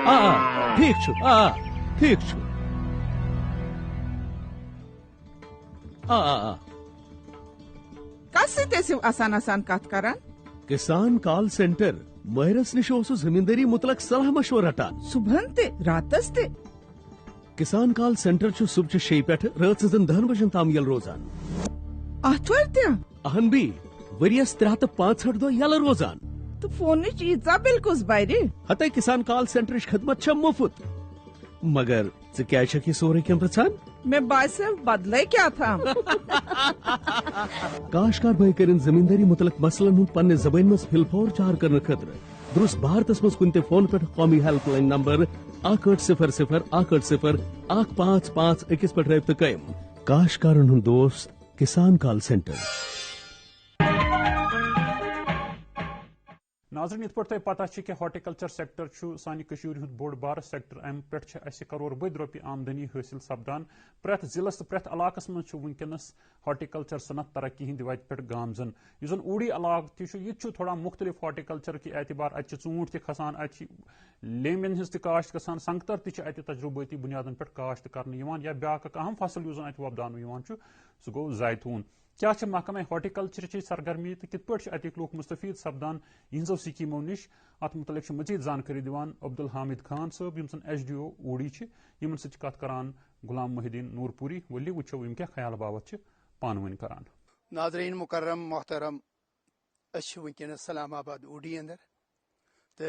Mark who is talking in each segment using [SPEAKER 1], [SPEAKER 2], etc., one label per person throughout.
[SPEAKER 1] ٹھیک چھُ ٹھیک چھُ
[SPEAKER 2] کس ستو آسان آسان کت کران
[SPEAKER 1] کسان کال سینٹر ماہرس نش زمینداری متعلق صلاح مشورہ رٹان
[SPEAKER 2] صبح راتس
[SPEAKER 1] کسان کال سینٹر صبح 6 پہ رات 10 بجن تام یل روزان
[SPEAKER 2] آتھوار
[SPEAKER 1] اہن بی ورس 365 دہ یل روزان
[SPEAKER 2] تو فون ایژا بل کس بر
[SPEAKER 1] ہتہ کسان کال سینٹر خدمت مفت مگر ژٕ سورے کیم پرژھان
[SPEAKER 2] میں باسے بدلے کیا تھا
[SPEAKER 1] کاشتکار بھائی کرن زمینداری متعلق مسلن ہند پنہ زبان مز فلفور چار کرنے خاطر درست بھارتس مز کن تہ فون پہ قومی ہیلپ لائن نمبر 1800-155-155 پہ رابطہ قائم کاشتکارن ہند دوست کسان کال سینٹر.
[SPEAKER 3] ناظرین یت پہ پتہ کہ ہارٹیکلچر سیکٹر سانہ ہند بوڑ بار سیکٹر ام پہ کرور بد روپیہ آمدنی حاصل سپدان پریت ضلع تو پریت علاقس مز ونکس ہارٹیکلچر صنعت ترقی ہند وتہ پہ گامزن اس اوڑی علاقہ یہ تھوڑا مختلف ہارٹیکلچر کے اعتبار ات ژونٹ کھسان ات لیمبین ہز کاشت گھان سنگتر ات تجرباتی بنیادن پہ کاشت کرنے یا بیاکھ اہم فصل اس ات وپدان سہ گو زیتون کیا محکمہ ہارٹیکلچر سرگرمی تو کت پہ اتک لوگ مستفید سپدان یہو سکیمو نش ات متعلق مزید زانکاری دان عبدالحامد خان صاحب یم زن SDO اوڑی یمن ست کت کران غلام محی الدین نور پوری ولی وچو یم کیا خیال بابت پان ون کران.
[SPEAKER 4] ناظرین مکرم محترم ونکس سلام آباد اوڑی اندر تو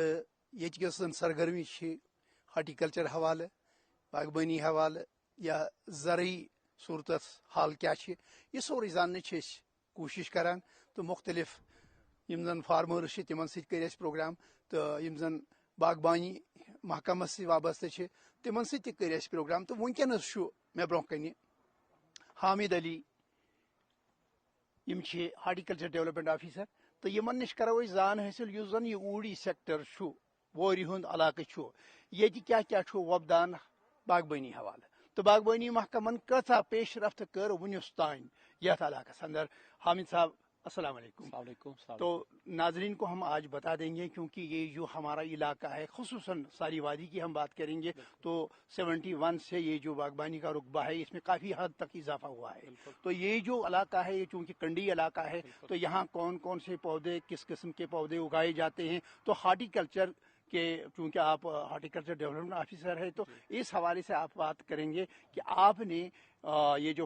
[SPEAKER 4] یہ سرگرمی ہارٹیکلچر حوالہ باغبانی حوالہ یا زرعی صورت حال کیا یہ سوری زاننے کوشش کران تو مختلف یم زن فارمرس تمن ست پروگرام تو یم زن باغبانی محکمہ سی وابستہ تمن ست پروگرام تو ونکس مے برو کن Hamid Ali M horticulture development officer تو یمن نش کرو زان حاصل اس زن یہ اوڑی سیکٹر ووری ہند علاقہ یہ کیا وپدان باغبانی حوالہ تو باغبانی محکمن کتا پیش رفت کر ونس تان یتھ علاقہ اندر. حامد صاحب السلام علیکم. تو ناظرین کو ہم آج بتا دیں گے کیونکہ یہ جو ہمارا علاقہ ہے خصوصاً ساری وادی کی ہم بات کریں گے تو 71 سے یہ جو باغبانی کا رقبہ ہے اس میں کافی حد تک اضافہ ہوا ہے. تو یہ جو علاقہ ہے یہ چونکہ کنڈی علاقہ ہے تو یہاں کون کون سے پودے کس قسم کے پودے اگائے جاتے ہیں تو ہارٹیکلچر کہ چونکہ آپ ہارٹیکلچر ڈیولپمنٹ آفیسر ہے تو اس حوالے سے آپ بات کریں گے کہ آپ نے یہ جو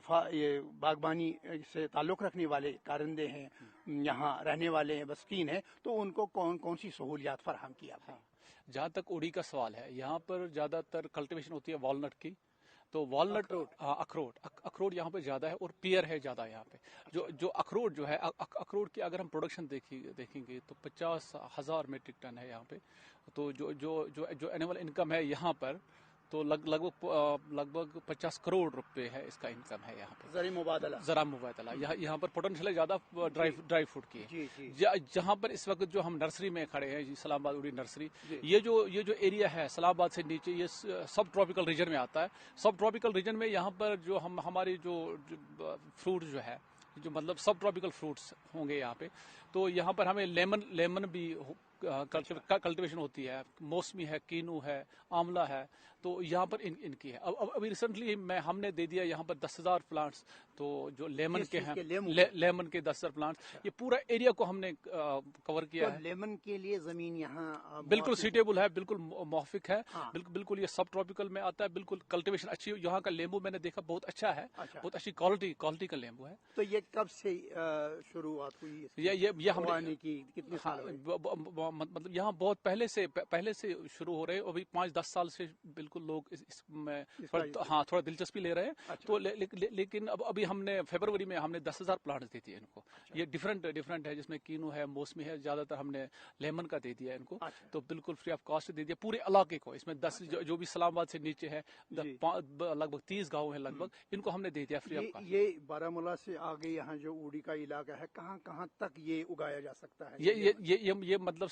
[SPEAKER 4] باغبانی سے تعلق رکھنے والے کارندے ہیں یہاں رہنے والے ہیں بسکین ہیں تو ان کو کون کون سی سہولیات فراہم کی آپ نے.
[SPEAKER 5] جہاں تک اوڑی کا سوال ہے یہاں پر زیادہ تر کلٹیویشن ہوتی ہے والنٹ کی تو والنٹ اخروٹ یہاں پہ زیادہ ہے اور پیئر ہے زیادہ یہاں پہ جو اخروٹ جو ہے اخروٹ کی اگر ہم پروڈکشن دیکھیں گے تو 50,000 میٹرک ٹن ہے یہاں پہ. تو جو اینول انکم ہے یہاں پر تو لگ بھگ 50 کروڑ روپے ہے اس کا انکم ہے یہاں پہ زرع مبادلہ یہاں پر پوٹینشیل زیادہ ڈرائی فروٹ کی ہے. جہاں پر اس وقت جو ہم نرسری میں کھڑے ہیں اسلام آباد اوڑی نرسری یہ جو ایریا ہے اسلام آباد سے نیچے یہ سب ٹراپیکل ریجن میں آتا ہے. سب ٹراپیکل ریجن میں یہاں پر جو ہماری جو فروٹ جو ہے جو مطلب سب ٹراپیکل فروٹس ہوں گے یہاں پہ تو یہاں پر ہمیں لیمن بھی کلٹیویشن ہوتی ہے, موسمی ہے, کینو ہے, آملہ ہے, تو یہاں پر ان کی ہے. ابھی ریسنٹلی ہم نے دے دیا یہاں پر 10,000 پلانٹس, تو جو لیمن کے ہیں, لیمن کے 10,000 پلانٹس, یہ پورا ایریا کو ہم نے کور کیا ہے.
[SPEAKER 4] لیمن کے لیے زمین یہاں
[SPEAKER 5] بالکل سیٹیبل ہے, بالکل موافق ہے, بالکل یہ سب ٹراپیکل میں آتا ہے, بالکل کلٹیویشن اچھی. یہاں کا لیمبو میں نے دیکھا بہت اچھا ہے, بہت اچھی کوالٹی کا لیمبو ہے.
[SPEAKER 4] تو یہ کب سے شروعات ہوئی؟
[SPEAKER 5] یہ ہم کی کتنے سال مطلب یہاں بہت پہلے سے شروع ہو رہے ہیں. ابھی 5-10 سال سے بالکل لوگ اس میں تھوڑا دلچسپی لے رہے ہیں. تو لیکن ابھی ہم نے فیبروری میں ہم نے 10,000 پلانٹس دے دیے ان کو. یہ ڈفرنٹ ہے, جس میں کینو ہے, موسمی ہے, زیادہ تر ہم نے لیمن کا دے دیا ان کو. تو بالکل فری آف کاسٹ دے دیا پورے علاقے کو. اس میں 10 جو بھی اسلام آباد سے نیچے ہے لگ بھگ 30 گاؤں ہیں لگ بھگ, ان کو ہم نے دے دیا فری آف کاسٹ.
[SPEAKER 4] یہ بارامولہ سے آگے یہاں جو اوڑی کا علاقہ ہے کہاں کہاں تک یہ اگایا جا سکتا ہے؟
[SPEAKER 5] یہ مطلب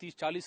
[SPEAKER 5] 30-40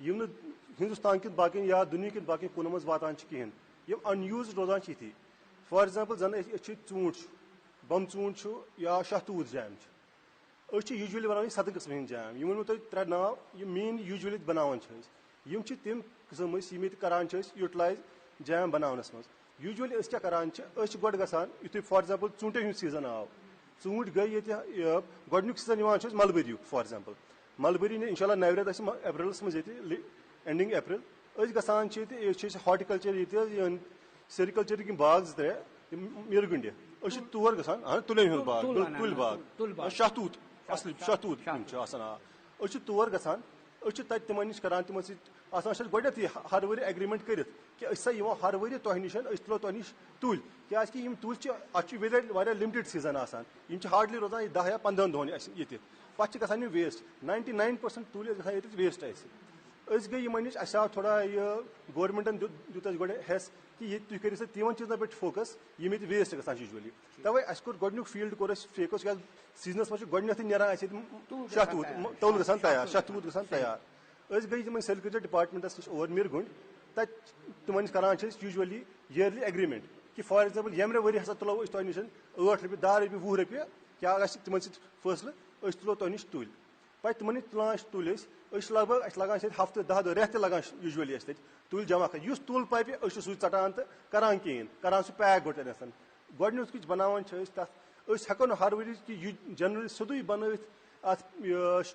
[SPEAKER 6] یم ہندوستان کن باقی یا دنیا کن باقی کونن مز واتان کہین یم ان یوز روزان یتھی فار ایگزامپل زن ژوٗنٛٹھ بم ژوٗنٛٹھ یا شاہتوٗت جیم یوٗجولی بناوان 7 قسم ہند جیم یم ونو تۄہہِ 3 ناو یم مین یوٗجولی بناوان یم تم قسم یم کران یوٹلائز جیم بناونس مز یوٗجولی کیا کران گۄڈٕ گژھان یُتھُے فار ایگزامپل ژوٗنٛٹھن ہُنٛد سیٖزن آو ژوٗنٛٹھۍ گٔے ییٚتہِ گۄڈنیُک سیٖزن یِوان ملبٔریُک فار ایگزامپل ملبٔری اِنشاء اللہ نوِ رٮ۪تہٕ اَسہِ اپریلس منٛز ییٚتہِ اینڈنگ اپریل گژھان ییٚتہِ ہارٹیکلچر ییٚتہِ سیرِکلچرٕکۍ یِم باغ 2-3 میرگنڈِ تور گژھان تُلٮ۪ن ہُنٛد باغ تُلۍ باغ شاہتوٗت اصلی شاہتوٗت یِم چھِ آسان تور گژھان تَتہِ تِمن نِش کران تِمن سۭتۍ آسان گۄڈنیتھٕے ہر ؤری ایگریمنٹ کٔرِتھ کہِ أسۍ سا یِمو ہر ؤری تۄہہِ نِش أسۍ تُلو تۄہہِ نِش تُلۍ کیازِ یِم تُلۍ چھِ اَتھ چھُ واریاہ لِمٹِڈ سیٖزن آسان یِم چھِ ہاڈلی روزان 10 یا 15 دۄہن اَسہِ ییٚتہِ پتہٕ چھِ گژھان یِم ویسٹ 99% تُلۍ ٲسۍ گژھان ییٚتہِ ویسٹ أسۍ گٔے یِمن نِش اَسہِ آو تھوڑا گورمنٹن دیُت اَسہِ گۄڈٕ ہٮ۪س کہِ ییٚتہِ تُہۍ کٔرِو سا تِمن چیٖزن پٮ۪ٹھ فوکس یِم ییٚتہِ ویسٹ گژھان یوٗجولی تَوے اَسہِ کوٚر گۄڈنیُک فیٖلڈ کوٚر اَسہِ فیکس کیازِ سیٖزنس منٛز چھُ گۄڈنیتھٕے نیران اَسہِ ییٚتہِ شاہتوٗت تولہٕ گژھان تیار شاہتوٗت گژھان تیار أسۍ گٔے تِمن سیرِکلچر ڈپارٹمنٹس نِش اور مِرگُنٛڈ تَتہِ تِمن نِش کران چھِ أسۍ یوٗجولی یِیرلی ایگریمنٹ کہِ فار ایگزامپل ییٚمہِ ؤری ہسا تُلو أسۍ تۄہہِ نِش 8 رۄپیہِ 10 رۄپیہِ 20 رۄپیہِ کیاہ آسہِ تِمن سۭتۍ فٲصلہٕ أسۍ تُلو تۄہہِ نِش تُلۍ پتہٕ تِمن نِش تُلان تُلۍ أسۍ لگ بگ اَسہِ لگان چھِ ہفتہٕ 10 دۄہ رٮ۪تھ تہِ لگان یوٗجولی اَسہِ تَتہِ تُلۍ جمع کَران یُس تُل پَپہِ أسۍ چھِ سُے ژٹان تہٕ کران کِہیٖنۍ کران سُہ پیک گۄڈٕنیتھ گۄڈنیُک بناوان چھِ أسۍ تَتھ أسۍ ہٮ۪کو نہٕ ہر ؤری کہِ جنرلی سیوٚدُے بنٲوِتھ اَتھ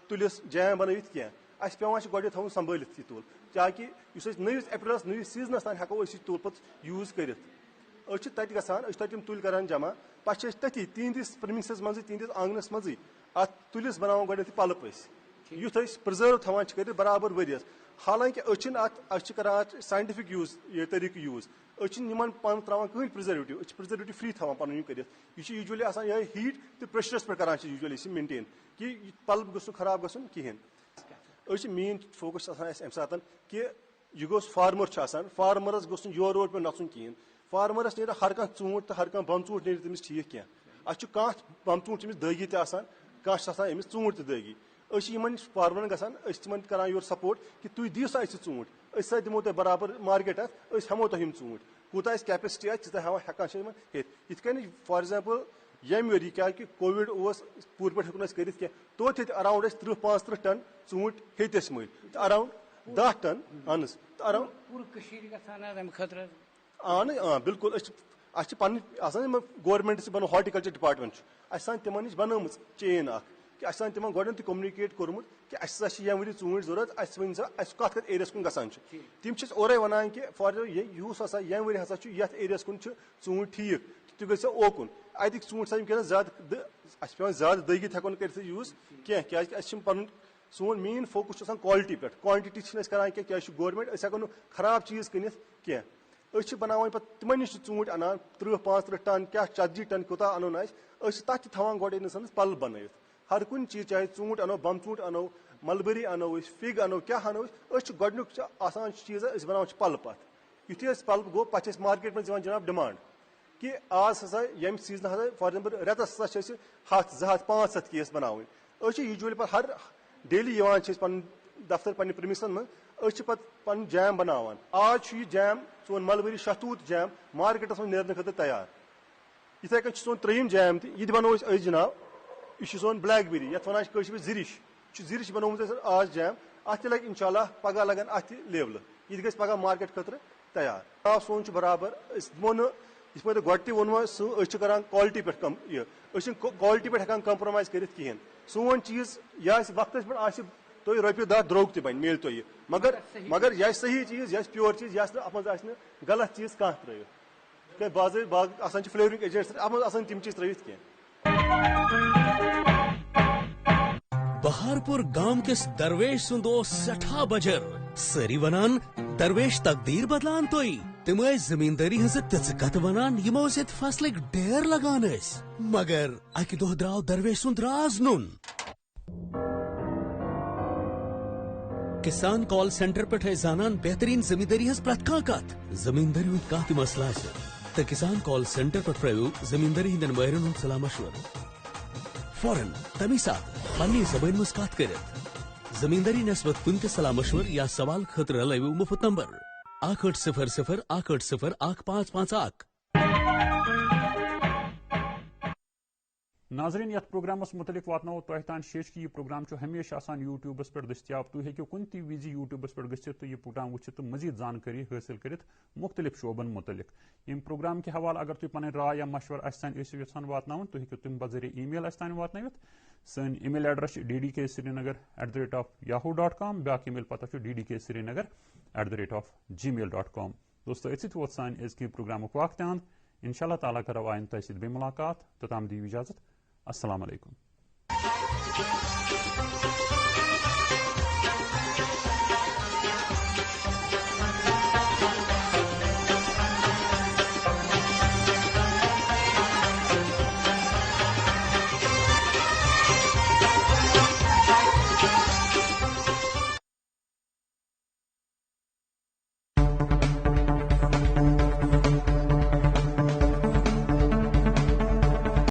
[SPEAKER 6] تُلِس جیم بنٲوِتھ کینٛہہ اَسہِ پیٚوان چھُ گۄڈٕ تھاوُن سمبٲلِتھ یہِ تُل تاکہِ یُس أسۍ نٔوِس اپریلس نٔوِس سیٖزنس تانۍ ہٮ۪کو أسۍ یہِ تُل پتہٕ یوٗز کٔرِتھ أسۍ چھِ تَتہِ گژھان أسۍ چھِ تَتہِ یِم تُلۍ کران جمع پتہٕ چھِ أسۍ تٔتی تِہنٛدِس پرمِسس منٛزٕے تِہنٛدِس آنگنس منٛزٕے اَتھ تُلِس بناوان گۄڈٕنیتھٕے پلپ أسۍ یُتھ أسۍ پرزٲرو تھاوان چھِ کٔرِتھ برابر ؤرِیس حالانکہِ أسۍ چھِنہٕ اَتھ أسۍ چھِ کران اَتھ ساینٹِفِک یوٗز طٔریٖقہٕ یوٗز أسۍ چھِنہٕ یِمن پانہٕ تراوان کٕہٕنۍ پرزرویٹو أسۍ چھِ پرزرویٹو فرٛی تھاوان پنُن یہِ کٔرِتھ یہِ چھُ یوٗجولی آسان یِہوے ہیٖٹ تہٕ پریشرس پٮ۪ٹھ کران چھِ یوٗجولی أسۍ مینٹین کہِ یہِ پلپ گوٚژھ نہٕ خراب گژھُن کِہینۍ أسۍ چھِ مین فوکس آسان اَسہِ اَمہِ ساتہٕ کہِ یہِ گوٚژھ فارمر چھُ آسان فارمرس گوٚژھ نہٕ یورٕ یورٕ پیٚوان نژُن کِہینۍ فارمرس نیرِ ہر کانٛہہ ژوٗنٛٹھ تہٕ ہر کانٛہہ بم ژوٗنٛٹھ نیرِ تٔمِس ٹھیٖک کینٛہہ اَسہِ چھُ کانٛہہ بم ژوٗنٛٹھ چھِ أمِس دٲگی تہِ آسان کانٛہہ چھُ آسان أمِس ژوٗنٛٹھ تہِ دٲگی أسۍ چھِ یِمن فارمرن گژھان أسۍ چھِ تِمن کران یورٕ سپورٹ کہِ تُہۍ دِیِو سا اَسہِ ژوٗنٛٹھ أسۍ ہسا دِمو تۄہہِ برابر مارکیٹ اَتھ أسۍ ہٮ۪مو تۄہہِ یِم ژوٗنٛٹھۍ کوٗتاہ اَسہِ کیپیسٹی آسہِ تیٖژاہ ہٮ۪کان چھِ یِمن ہیٚتھ یِتھ کٔنۍ فار ایگزامپل ییٚمہِ ؤری کیازِ کہِ کووِڈ اوس پوٗرٕ پٲٹھۍ ہیوٚک نہٕ أسۍ کٔرِتھ کینٛہہ توتہِ ہیٚتہِ اراوُنڈ اَسہِ 30-35 ٹن ژوٗنٛٹھۍ ہیٚتۍ اَسہِ مٔلۍ تہٕ اراوُنڈ 10 ٹن اہن حظ تہٕ اراوُنڈ بِلکُل اَسہِ چھِ پنٕنۍ آسان یِم گورمینٹس بنو ہارٹیکلچر ڈپارٹمنٹ چھُ اَسہِ آسان تِمن نِش بنٲومٕژ چین اکھ کہِ اَسہِ آسان تِمن گۄڈنیتھٕے کوٚمنِکیٹ کوٚرمُت کہِ اَسہِ ہسا چھِ ییٚمہِ ؤری ژوٗنٛٹھۍ ضوٚرتھ اَسہِ ؤنۍ سا اَسہِ کتھ ایریاہس کُن گژھان چھُ تِم چھِ أسۍ اورے ونان کہِ فار یُس ہسا ییٚمہِ ؤری ہسا چھُ یتھ ایریاہس کُن چھُ ژوٗنٛٹھۍ ٹھیٖک تُہۍ گٔژھِو اوکُن اتِکۍ ژوٗنٛٹھۍ ہسا یِم کیٛاہ زیادٕ اَسہِ پیٚوان زیادٕ دٔگِتھ ہٮ۪کو نہٕ کٔرِتھ یوٗز کینٛہہ کیازِ کہِ اَسہِ چھُنہٕ پنُن سون مین فوکس چھُ آسان کالٹی پٮ۪ٹھ کوانٹٹی چھِنہٕ أسۍ کران کینٛہہ کیازِ چھُ گورمینٹ أسۍ ہٮ۪کو نہٕ خراب چیٖز کٕنِتھ کینٛہہ أسۍ چھِ بناوان پتہٕ تِمن نِش چھِ ژوٗنٛٹھۍ انان 30-35 ٹن کیٛاہ 40 ٹن کوٗتاہ انُن آسہِ أسۍ چھِ تتھ تہِ تھاوان گۄڈٕ أمِس پلپ بنٲوِتھ ہر کُنہِ چیٖز چاہے ژوٗنٛٹھۍ انو بم ژوٗنٛٹھۍ انو ملبٔری انو أسۍ فِگ انو کیٛاہ انو أسۍ چھِ گۄڈنیُک آسان چیٖز أسۍ بناوان چھِ پلپ اتھ یُتھُے أسۍ پلپ گوٚو پتہٕ چھِ أسۍ مارکیٹ منٛز یِوان جناب ڈِمانڈ کہِ آز ہسا ییٚمہِ سیٖزنہٕ ہسا فار ایگزامپل رٮ۪تس ہسا چھِ أسۍ 100-200-500 کیس بناوٕنۍ أسۍ چھِ یوٗجولی پتہٕ ہر ڈیلی یِوان چھِ أسۍ پنُن دفتر پننہِ پرمسن منٛز أسۍ چھِ پتہٕ پنُن جیم بناوان آز چھُ یہِ جیم سون ملبٔری شاہتوٗت جیم مارکیٹس منٛز نیرنہٕ خٲطرٕ تیار یِتھے کٔنۍ چھُ سون 3یِم جیم تہِ یہِ تہِ بنوو أسۍ جناب یہِ چھُ سون بلیک بیری یتھ ونان چھِ کٲشِر پٲٹھۍ زِرِش یہِ چھُ زِرِش بنومُت اَسہِ آز جیم اتھ تہِ لگہِ انشاء اللہ پگاہ لگن اتھ تہِ لیولہٕ یہِ تہِ گژھِ پگاہ مارکیٹ خٲطرٕ تیار آ سون چھُ برابر أسۍ دِمو نہٕ یِتھ پٲٹھۍ گۄڈٕ تہِ ووٚنمو أسۍ چھِ کران کالٹی پٮ۪ٹھ یہِ أسۍ چھِنہٕ کالٹی پٮ۪ٹھ ہٮ۪کان کمپرومایز کٔرِتھ کِہینۍ سون چیٖز یہِ آسہِ وقتس پٮ۪ٹھ آسہِ تۄہہِ رۄپیہِ 10 درٛوگ تہِ بنہِ میلہِ تۄہہِ مگر یہِ آسہِ صحیح چیٖز یہِ آسہِ پیور چیٖز یہِ آسہِ نہٕ اتھ منٛز آسہِ نہٕ غلط چیٖز کانٛہہ ترٲوِتھ کیٛازِ باضٲبطہٕ آسان چھِ فلیورِنگ ایجنٹس اتھ منٛز آسان تِم چیٖز ترٲوِتھ کینٛہہ
[SPEAKER 1] بہارپور گام کس درویش سند سٹھا بجر ساری ونان درویش تقدیر بدلان توئی تم زمینداری ہز تیز کت ونان یمو سیت فصلک ڈیر لگان مگر اکہ دہ درو درویش سند راز نون کسان کال سینٹر پہ زانان بہترین زمینداری ہز پرت کت زمینداری ہند کھانا تہ مسلہ تو کسان کال سینٹر پہ پرو زمینداری ہند ماہرن ہند صلاح مشورہ فوراً تمی سات پنی زبان مز کت کرت زمینداری نسبت کن تہ صلاح مشور یا سوال خطر لویو مفت نمبر 8800
[SPEAKER 3] ناظرین یتھ پروگرامس متعلق واتنو تہ تان شیش کہ یہ پروگرام ہمیشہ آسان یوٹیوبس پہ دستیاب تھی ہیکو کن تہ وز یوٹیوبس پہ گھت تو یہ پروگرام وچھت تو مزید زانکاری حاصل کرت مختلف شعبن متعلق یم پروگرام کے حوالہ اگر تھی پن رائے یا مشورہ اس تان یژھان واتن تو ہیکو تم بذریعہ ای میل اس تان واتنوت سن ای میل ایڈریس ddksrinagar@yahoo.com بیاکھ ای میل پتہ ddksrinagar@gmail.com دوستو اتھ ووت سان ازکی پروگرام وقت اند انشاءاللہ تعالیٰ کرو آئند تہ ست بیٚیہِ ملاقات توٚتام دِیِو اجازت السلام علیکم